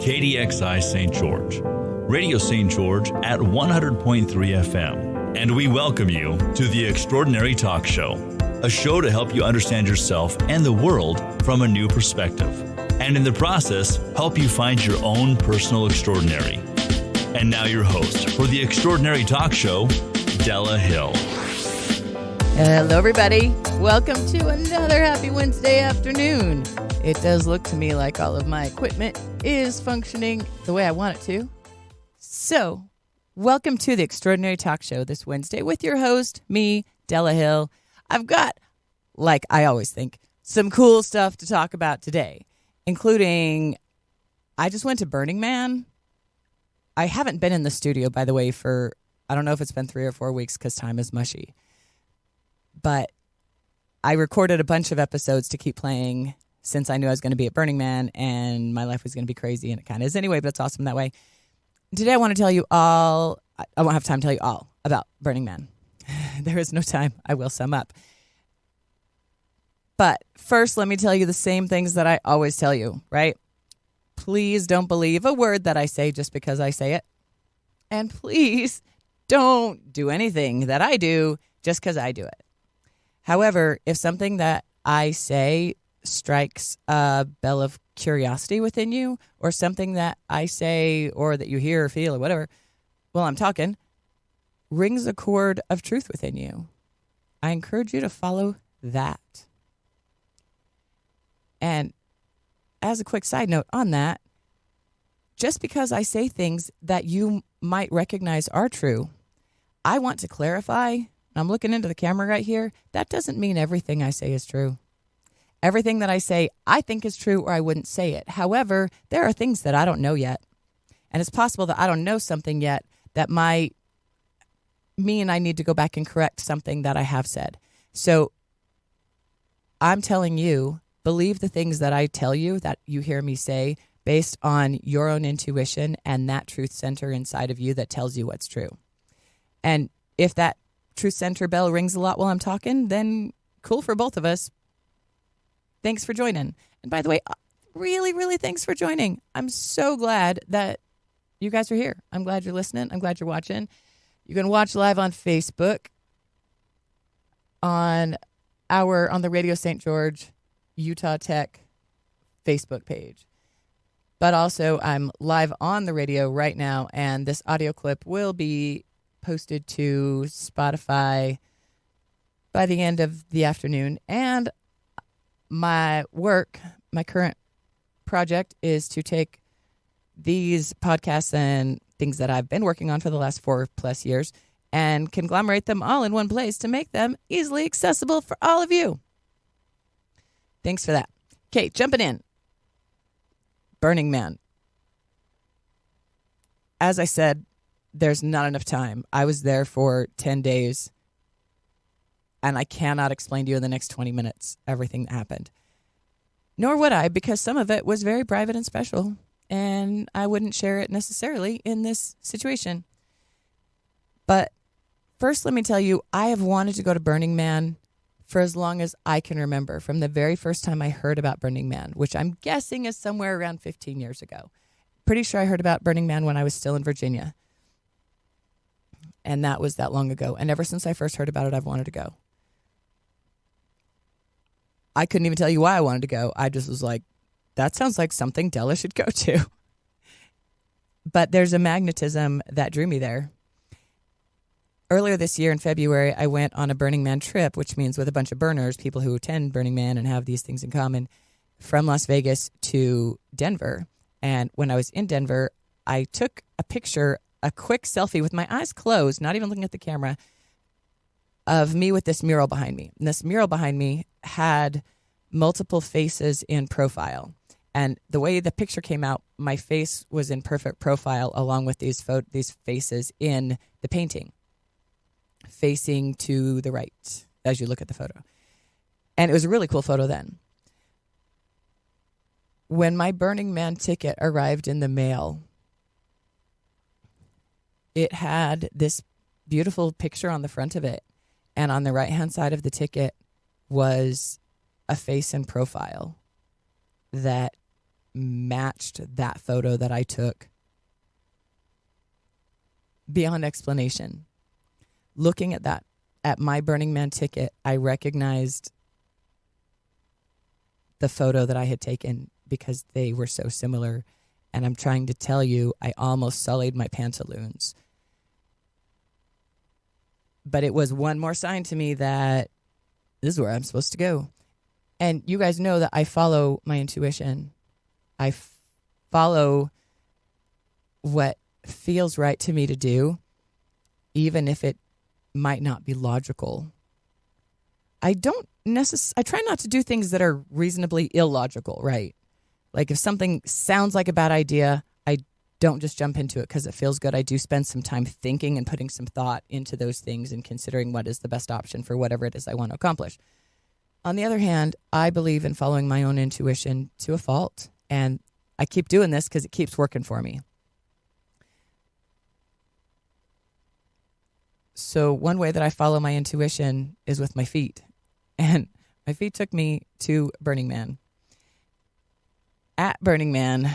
KDXI St. George, Radio St. George at 100.3 FM. And we welcome you to The Extraordinary Talk Show, a show to help you understand yourself and the world from a new perspective. And in the process, help you find your own personal extraordinary. And now your host for The Extraordinary Talk Show, Della Hill. Hello, everybody. Welcome to another happy Wednesday afternoon. It does look to me like all of my equipment is functioning the way I want it to. So, welcome to the Extraordinary Talk Show this Wednesday with your host, me, Della Hill. I've got, like I always think, some cool stuff to talk about today, including I just went to Burning Man. I haven't been in the studio, by the way, for, I don't know if it's been 3 or 4 weeks because time is mushy. But I recorded a bunch of episodes to keep playing since I knew I was going to be at Burning Man and my life was going to be crazy, and it kind of is anyway, but it's awesome that way. Today I want to tell you all, I won't have time to tell you all about Burning Man. There is no time. I will sum up. But first, let me tell you the same things that I always tell you, right? Please don't believe a word that I say just because I say it. And please don't do anything that I do just because I do it. However, if something that I say strikes a bell of curiosity within you, or something that I say or that you hear or feel or whatever while I'm talking rings a chord of truth within you, I encourage you to follow that. And as a quick side note on that, just because I say things that you might recognize are true, I want to clarify. I'm looking into the camera right here. That doesn't mean everything I say is true. Everything that I say, I think is true, or I wouldn't say it. However, there are things that I don't know yet. And it's possible that I don't know something yet that might mean I need to go back and correct something that I have said. So I'm telling you, believe the things that I tell you, that you hear me say, based on your own intuition and that truth center inside of you that tells you what's true. And if that truth center bell rings a lot while I'm talking, then cool for both of us. Thanks for joining. And by the way, really, really thanks for joining. I'm so glad that you guys are here. I'm glad you're listening. I'm glad you're watching. You can watch live on Facebook on the Radio St. George Utah Tech Facebook page. But also I'm live on the radio right now, and this audio clip will be posted to Spotify by the end of the afternoon. And my current project is to take these podcasts and things that I've been working on for the last 4+ years and conglomerate them all in one place to make them easily accessible for all of you. Thanks for that. Okay, jumping in. Burning Man. As I said, there's not enough time. I was there for 10 days, and I cannot explain to you in the next 20 minutes everything that happened. Nor would I, because some of it was very private and special, and I wouldn't share it necessarily in this situation. But first, let me tell you, I have wanted to go to Burning Man for as long as I can remember, from the very first time I heard about Burning Man, which I'm guessing is somewhere around 15 years ago. Pretty sure I heard about Burning Man when I was still in Virginia. And that was that long ago. And ever since I first heard about it, I've wanted to go. I couldn't even tell you why I wanted to go. I just was like, that sounds like something Della should go to. But there's a magnetism that drew me there. Earlier this year in February, I went on a Burning Man trip, which means with a bunch of burners, people who attend Burning Man and have these things in common, from Las Vegas to Denver. And when I was in Denver, I took a picture, a quick selfie with my eyes closed, not even looking at the camera, of me with this mural behind me. And this mural behind me had multiple faces in profile. And the way the picture came out, my face was in perfect profile along with these faces in the painting, facing to the right as you look at the photo. And it was a really cool photo then. When my Burning Man ticket arrived in the mail, it had this beautiful picture on the front of it. And on the right-hand side of the ticket was a face in profile that matched that photo that I took beyond explanation. Looking at that, at my Burning Man ticket, I recognized the photo that I had taken because they were so similar. And I'm trying to tell you, I almost sullied my pantaloons. But it was one more sign to me that this is where I'm supposed to go. And you guys know that I follow my intuition. I follow what feels right to me to do, even if it might not be logical. I try not to do things that are reasonably illogical, right? Like if something sounds like a bad idea, I don't just jump into it because it feels good. I do spend some time thinking and putting some thought into those things and considering what is the best option for whatever it is I want to accomplish. On the other hand, I believe in following my own intuition to a fault. And I keep doing this because it keeps working for me. So one way that I follow my intuition is with my feet. And my feet took me to Burning Man. At Burning Man,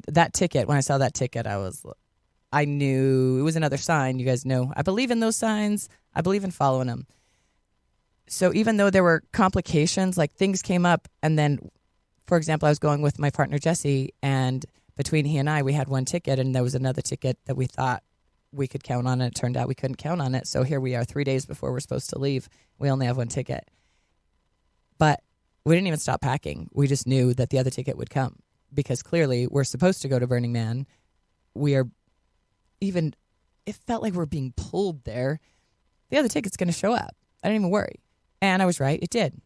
that ticket, when I saw that ticket, I knew it was another sign. You guys know I believe in those signs. I believe in following them. So even though there were complications, like things came up, and then, for example, I was going with my partner, Jesse, and between he and I, we had one ticket, and there was another ticket that we thought we could count on, and it turned out we couldn't count on it. So here we are 3 days before we're supposed to leave. We only have one ticket. But we didn't even stop packing. We just knew that the other ticket would come because clearly we're supposed to go to Burning Man. It felt like we're being pulled there. The other ticket's going to show up. I didn't even worry. And I was right. It did.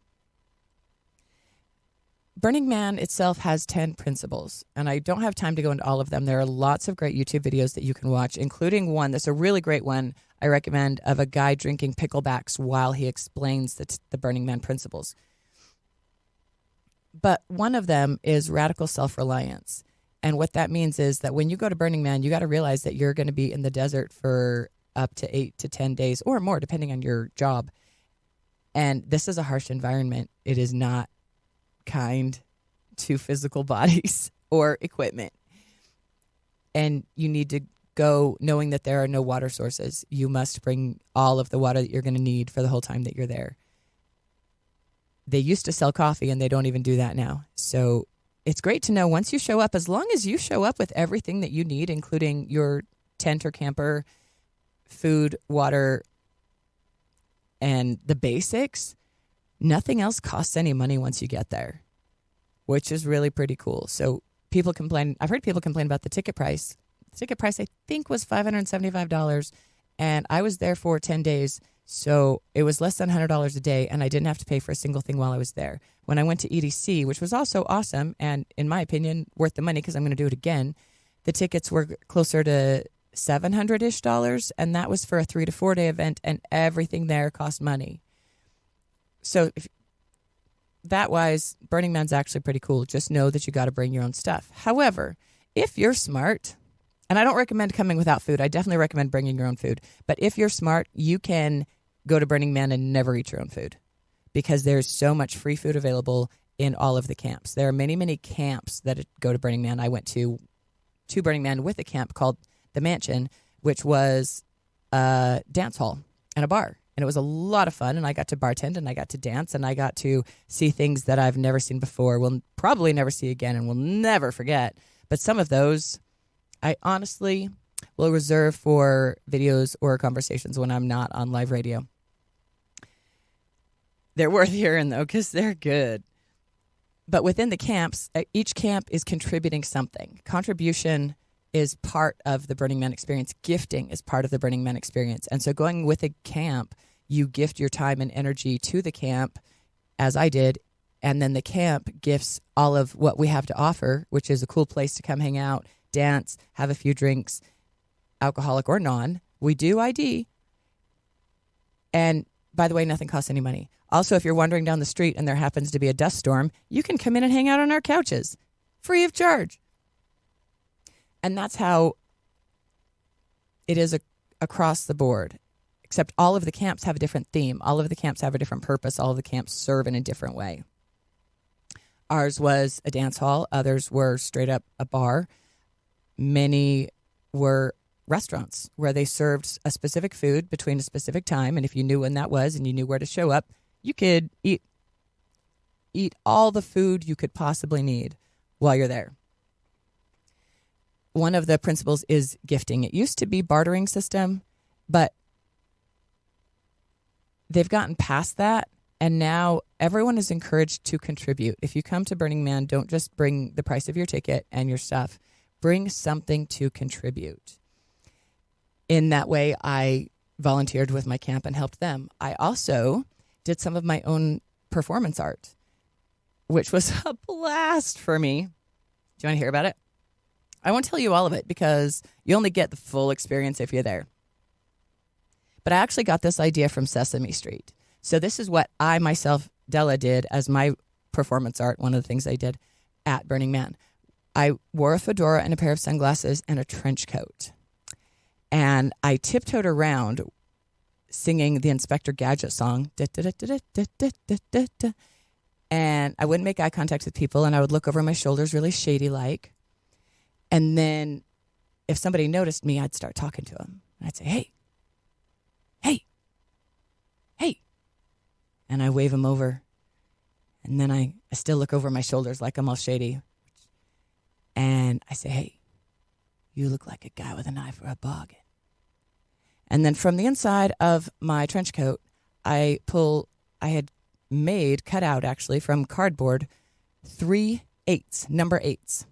Burning Man itself has 10 principles, and I don't have time to go into all of them. There are lots of great YouTube videos that you can watch, including one that's a really great one I recommend of a guy drinking picklebacks while he explains the Burning Man principles. But one of them is radical self-reliance. And what that means is that when you go to Burning Man, you got to realize that you're going to be in the desert for up to 8 to 10 days or more, depending on your job. And this is a harsh environment. It is not kind to physical bodies or equipment. And you need to go knowing that there are no water sources. You must bring all of the water that you're going to need for the whole time that you're there. They used to sell coffee, and they don't even do that now. So it's great to know once you show up, as long as you show up with everything that you need, including your tent or camper, food, water, and the basics, nothing else costs any money once you get there, which is really pretty cool. So people complain. I've heard people complain about the ticket price. The ticket price, I think, was $575, and I was there for 10 days, so it was less than $100 a day, and I didn't have to pay for a single thing while I was there. When I went to EDC, which was also awesome, and in my opinion, worth the money because I'm going to do it again, the tickets were closer to $700-ish, and that was for a 3 to 4 day event, and everything there cost money. So that wise, Burning Man's actually pretty cool. Just know that you got to bring your own stuff. However, if you're smart, and I don't recommend coming without food. I definitely recommend bringing your own food. But if you're smart, you can go to Burning Man and never eat your own food because there's so much free food available in all of the camps. There are many, many camps that go to Burning Man. I went to Burning Man with a camp called The Mansion, which was a dance hall and a bar. And it was a lot of fun, and I got to bartend, and I got to dance, and I got to see things that I've never seen before, will probably never see again, and will never forget. But some of those, I honestly will reserve for videos or conversations when I'm not on live radio. They're worth hearing, though, because they're good. But within the camps, each camp is contributing something. Contribution is part of the Burning Man experience. Gifting is part of the Burning Man experience. And so going with a camp, you gift your time and energy to the camp, as I did, and then the camp gifts all of what we have to offer, which is a cool place to come hang out, dance, have a few drinks, alcoholic or non. We do ID. And by the way, nothing costs any money. Also, if you're wandering down the street and there happens to be a dust storm, you can come in and hang out on our couches, free of charge. And that's how it is across the board. Except all of the camps have a different theme. All of the camps have a different purpose. All of the camps serve in a different way. Ours was a dance hall. Others were straight up a bar. Many were restaurants where they served a specific food between a specific time. And if you knew when that was and you knew where to show up, you could eat all the food you could possibly need while you're there. One of the principles is gifting. It used to be bartering system, but they've gotten past that. And now everyone is encouraged to contribute. If you come to Burning Man, don't just bring the price of your ticket and your stuff. Bring something to contribute. In that way, I volunteered with my camp and helped them. I also did some of my own performance art, which was a blast for me. Do you want to hear about it? I won't tell you all of it because you only get the full experience if you're there. But I actually got this idea from Sesame Street. So this is what I myself, Della, did as my performance art, one of the things I did at Burning Man. I wore a fedora and a pair of sunglasses and a trench coat. And I tiptoed around singing the Inspector Gadget song. And I wouldn't make eye contact with people, and I would look over my shoulders really shady-like. And then if somebody noticed me, I'd start talking to them. And I'd say, hey, hey, hey. And I wave them over. And then I still look over my shoulders like I'm all shady. And I say, hey, you look like a guy with an eye for a bargain. And then from the inside of my trench coat, I had cut out actually from cardboard 3 8s, number 8s,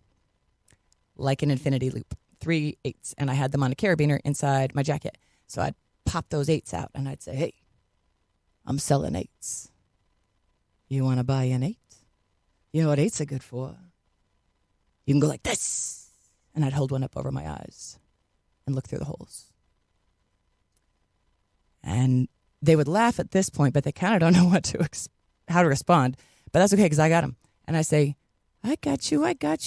like an infinity loop, 3 8s. And I had them on a carabiner inside my jacket. So I'd pop those 8s out and I'd say, hey, I'm selling 8s. You want to buy an 8? You know what 8s are good for? You can go like this. And I'd hold one up over my eyes and look through the holes. And they would laugh at this point, but they kind of don't know how to respond. But that's okay because I got them. And I say, I got you. I got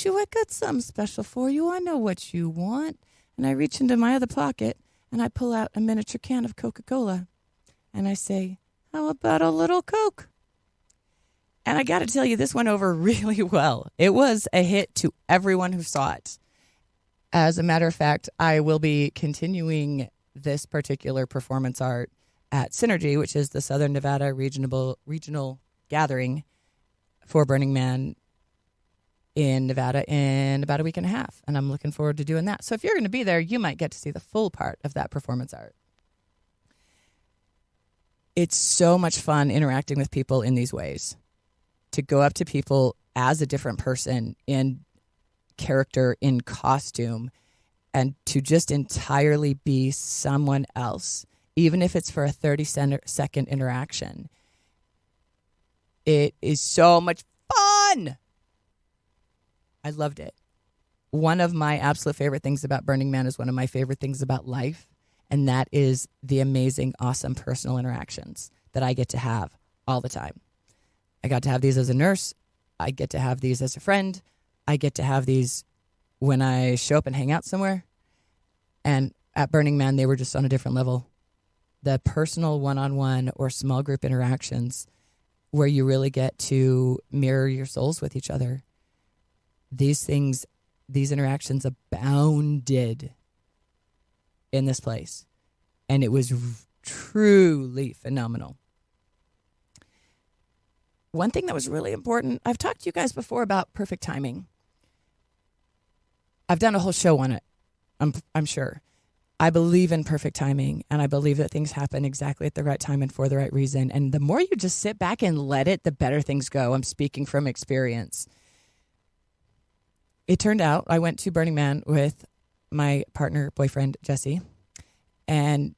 something special for you. I know what you want. And I reach into my other pocket and I pull out a miniature can of Coca-Cola. And I say, how about a little Coke? And I got to tell you, this went over really well. It was a hit to everyone who saw it. As a matter of fact, I will be continuing this particular performance art at Synergy, which is the Southern Nevada regional gathering for Burning Man in Nevada in about a week and a half. And I'm looking forward to doing that. So if you're going to be there, you might get to see the full part of that performance art. It's so much fun interacting with people in these ways. To go up to people as a different person in character, in costume, and to just entirely be someone else, even if it's for a 30-second interaction. It is so much fun. I loved it. One of my absolute favorite things about Burning Man is one of my favorite things about life, and that is the amazing, awesome personal interactions that I get to have all the time. I got to have these as a nurse. I get to have these as a friend. I get to have these when I show up and hang out somewhere. And at Burning Man, they were just on a different level. The personal one-on-one or small group interactions where you really get to mirror your souls with each other. These interactions abounded in this place. And it was truly phenomenal. One thing that was really important, I've talked to you guys before about perfect timing. I've done a whole show on it, I'm sure. I believe in perfect timing, and I believe that things happen exactly at the right time and for the right reason. And the more you just sit back and let it, the better things go. I'm speaking from experience. It turned out I went to Burning Man with my partner, boyfriend, Jesse. And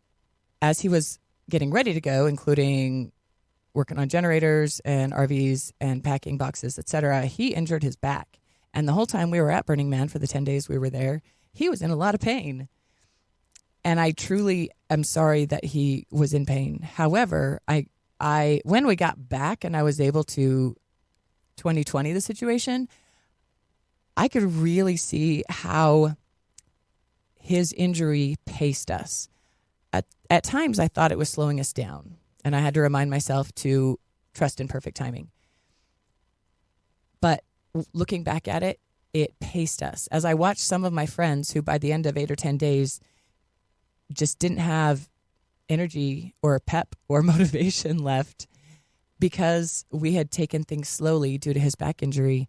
as he was getting ready to go, including working on generators and RVs and packing boxes, etc., he injured his back. And the whole time we were at Burning Man for the 10 days we were there, he was in a lot of pain. And I truly am sorry that he was in pain. However, I when we got back and I was able to 2020 the situation, I could really see how his injury paced us. At times, I thought it was slowing us down. And I had to remind myself to trust in perfect timing. But looking back at it, it paced us. As I watched some of my friends who by the end of 8 or 10 days just didn't have energy or pep or motivation left because we had taken things slowly due to his back injury,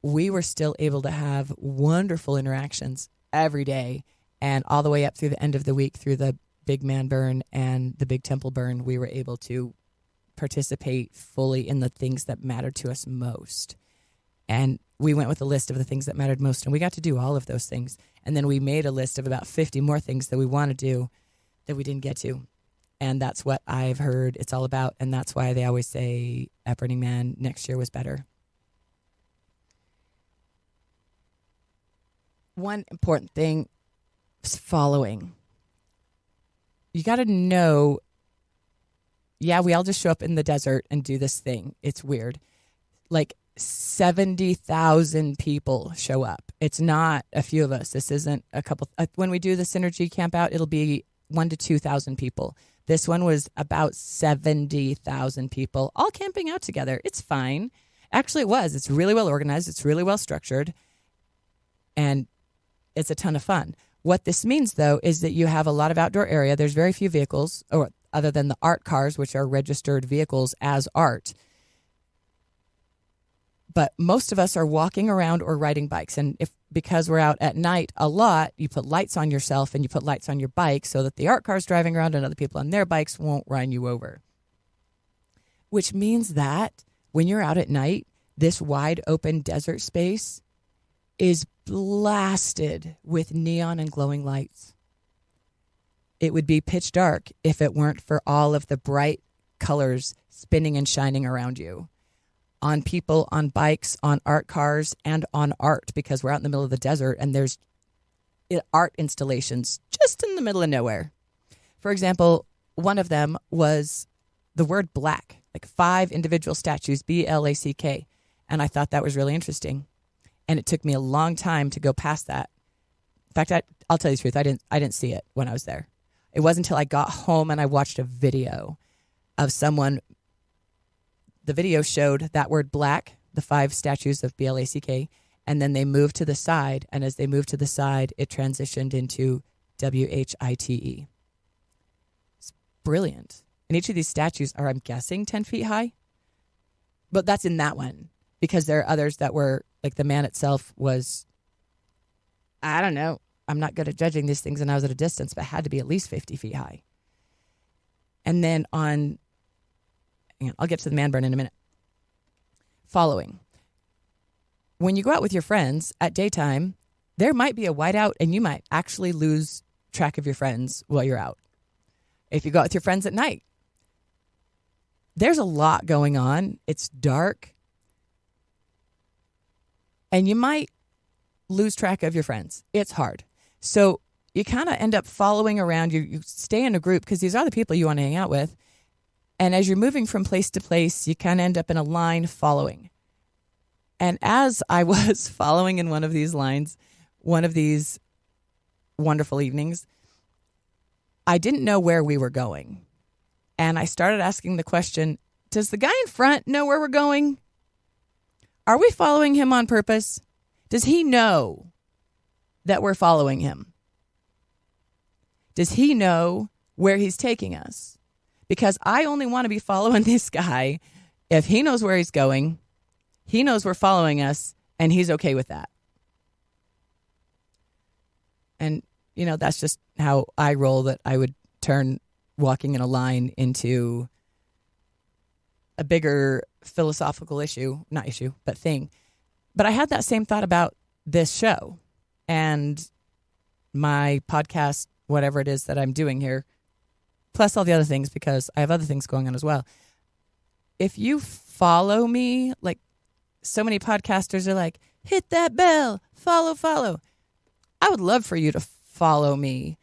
we were still able to have wonderful interactions every day. And all the way up through the end of the week, through the big man burn and the big temple burn, we were able to participate fully in the things that mattered to us most. And we went with a list of the things that mattered most, and we got to do all of those things. And then we made a list of about 50 more things that we want to do that we didn't get to. And that's what I've heard it's all about. And that's why they always say at Burning Man, next year was better. One important thing is following. You got to know, yeah, we all just show up in the desert and do this thing. It's weird. Like 70,000 people show up. It's not a few of us. This isn't a couple. When we do the Synergy Camp out, it'll be 1,000 to 2,000 people. This one was about 70,000 people all camping out together. It's fine. Actually, it was. It's really well organized. It's really well structured. And it's a ton of fun. What this means, though, is that you have a lot of outdoor area. There's very few vehicles, or other than the art cars, which are registered vehicles as art. But most of us are walking around or riding bikes. And because we're out at night a lot, you put lights on yourself and you put lights on your bike so that the art cars driving around and other people on their bikes won't run you over. Which means that when you're out at night, this wide open desert space is blasted with neon and glowing lights. It would be pitch dark if it weren't for all of the bright colors spinning and shining around you. On people, on bikes, on art cars, and on art, because we're out in the middle of the desert and there's art installations just in the middle of nowhere. For example, one of them was the word black, like 5 individual statues, BLACK. And I thought that was really interesting. And it took me a long time to go past that. In fact, I'll tell you the truth, I didn't see it when I was there. It wasn't until I got home and I watched a video of someone. The video showed that word black, the 5 statues of BLACK, and then they moved to the side. And as they moved to the side, it transitioned into WHITE. It's brilliant. And each of these statues are, I'm guessing, 10 feet high. But that's in that one, because there are others that were, like the man itself was, I don't know. I'm not good at judging these things, and I was at a distance, but it had to be at least 50 feet high. And then I'll get to the man burn in a minute. Following. When you go out with your friends at daytime, there might be a whiteout and you might actually lose track of your friends while you're out. If you go out with your friends at night, there's a lot going on. It's dark. And you might lose track of your friends. It's hard. So you kind of end up following around. You stay in a group because these are the people you want to hang out with. And as you're moving from place to place, you kind of end up in a line following. And as I was following in one of these lines, one of these wonderful evenings, I didn't know where we were going. And I started asking the question, does the guy in front know where we're going? Are we following him on purpose? Does he know that we're following him? Does he know where he's taking us? Because I only want to be following this guy if he knows where he's going, he knows we're following us, and he's okay with that. And, that's just how I roll, that I would turn walking in a line into a bigger philosophical thing. But I had that same thought about this show and my podcast, whatever it is that I'm doing here, plus all the other things, because I have other things going on as well. If you follow me, like so many podcasters are like, hit that bell, follow. I would love for you to follow me.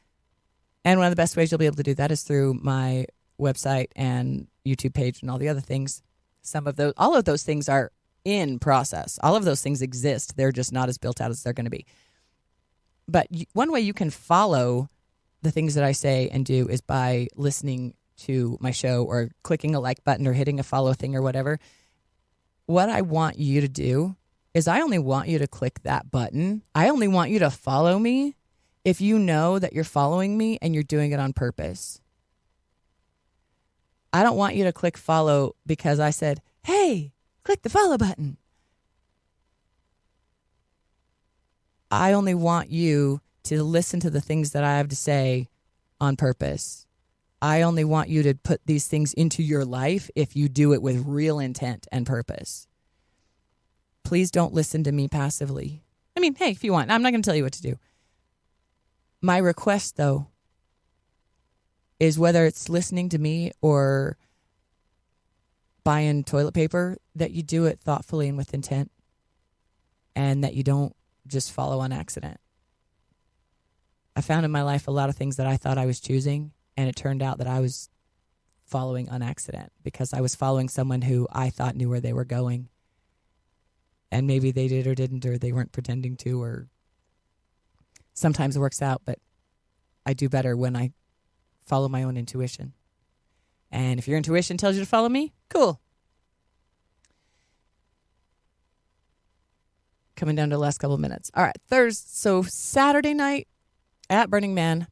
And one of the best ways you'll be able to do that is through my website and YouTube page and all the other things. All of those things are in process. All of those things exist. They're just not as built out as they're going to be. But one way you can follow the things that I say and do is by listening to my show or clicking a like button or hitting a follow thing or whatever. What I want you to do is I only want you to click that button. I only want you to follow me if you know that you're following me and you're doing it on purpose. I don't want you to click follow because I said, hey, click the follow button. I only want you to listen to the things that I have to say on purpose. I only want you to put these things into your life if you do it with real intent and purpose. Please don't listen to me passively. I mean, hey, if you want, I'm not going to tell you what to do. My request, though, is whether it's listening to me or buying toilet paper, that you do it thoughtfully and with intent, and that you don't just follow on accident. I found in my life a lot of things that I thought I was choosing, and it turned out that I was following on accident because I was following someone who I thought knew where they were going. And maybe they did or didn't, or they weren't pretending to, or sometimes it works out, but I do better when I follow my own intuition. And if your intuition tells you to follow me, cool. Coming down to the last couple of minutes. All right, so Saturday night at Burning Man,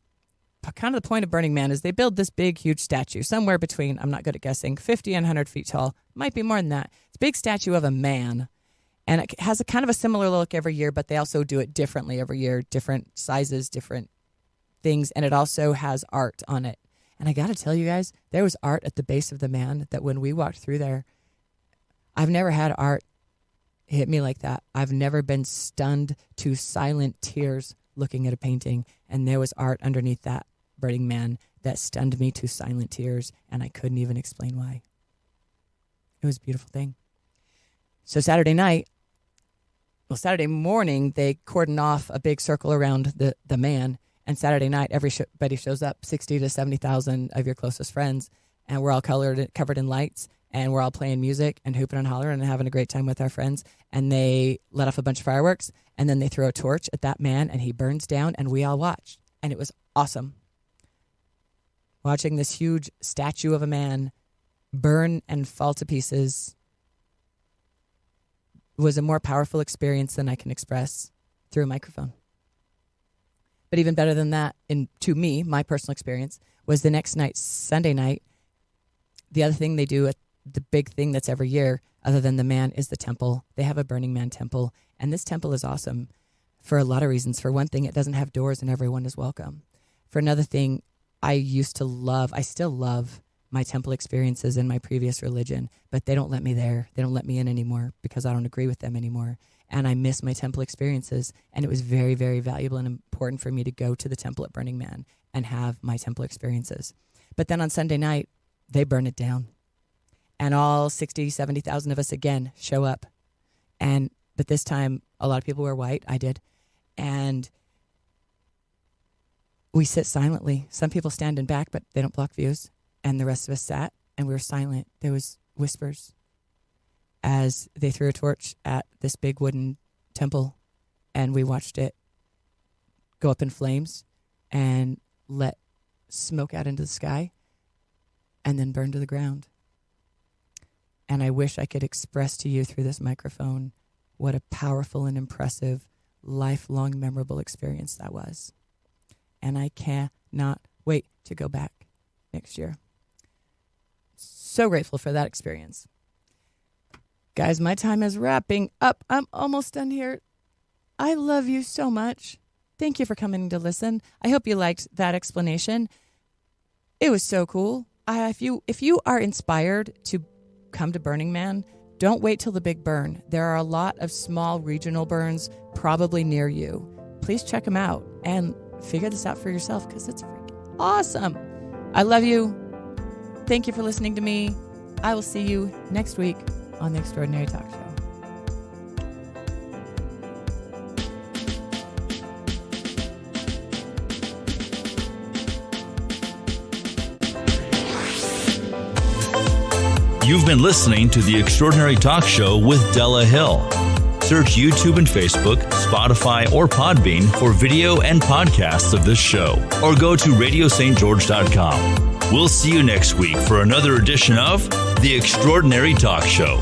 kind of the point of Burning Man is they build this big, huge statue, somewhere between, I'm not good at guessing, 50 and 100 feet tall. Might be more than that. It's a big statue of a man. And it has a kind of a similar look every year, but they also do it differently every year, different sizes, different things. And it also has art on it. And I got to tell you guys, there was art at the base of the man that when we walked through there, I've never had art hit me like that. I've never been stunned to silent tears looking at a painting. And there was art underneath that Burning Man that stunned me to silent tears. And I couldn't even explain why. It was a beautiful thing. So Saturday morning, they cordon off a big circle around the man. And Saturday night, everybody shows up, 60 to 70,000 of your closest friends. And we're all covered in lights. And we're all playing music and hooping and hollering and having a great time with our friends. And they let off a bunch of fireworks. And then they throw a torch at that man. And he burns down. And we all watched. And it was awesome. Watching this huge statue of a man burn and fall to pieces was a more powerful experience than I can express through a microphone. But even better than that, to me, my personal experience, was the next night, Sunday night. The other thing they do, the big thing that's every year, other than the man, is the temple. They have a Burning Man temple, and this temple is awesome for a lot of reasons. For one thing, it doesn't have doors and everyone is welcome. For another thing, I still love my temple experiences in my previous religion, but they don't let me there. They don't let me in anymore because I don't agree with them anymore. And I miss my temple experiences. And it was very, very valuable and important for me to go to the temple at Burning Man and have my temple experiences. But then on Sunday night, they burn it down. And all 60, 70,000 of us again show up. But this time, a lot of people were white. I did. And we sit silently. Some people stand in back, but they don't block views. And the rest of us sat, and we were silent. There was whispers as they threw a torch at this big wooden temple, and we watched it go up in flames and let smoke out into the sky and then burn to the ground. And I wish I could express to you through this microphone what a powerful and impressive, lifelong, memorable experience that was. And I cannot wait to go back next year. So grateful for that experience. Guys, my time is wrapping up. I'm almost done here. I love you so much. Thank you for coming to listen. I hope you liked that explanation. It was so cool. If you are inspired to come to Burning Man, don't wait till the big burn. There are a lot of small regional burns probably near you. Please check them out and figure this out for yourself because it's freaking awesome. I love you. Thank you for listening to me. I will see you next week on The Extraordinary Talk Show. You've been listening to The Extraordinary Talk Show with Della Hill. Search YouTube and Facebook, Spotify, or Podbean for video and podcasts of this show, or go to radiostgeorge.com. We'll see you next week for another edition of The Extraordinary Talk Show.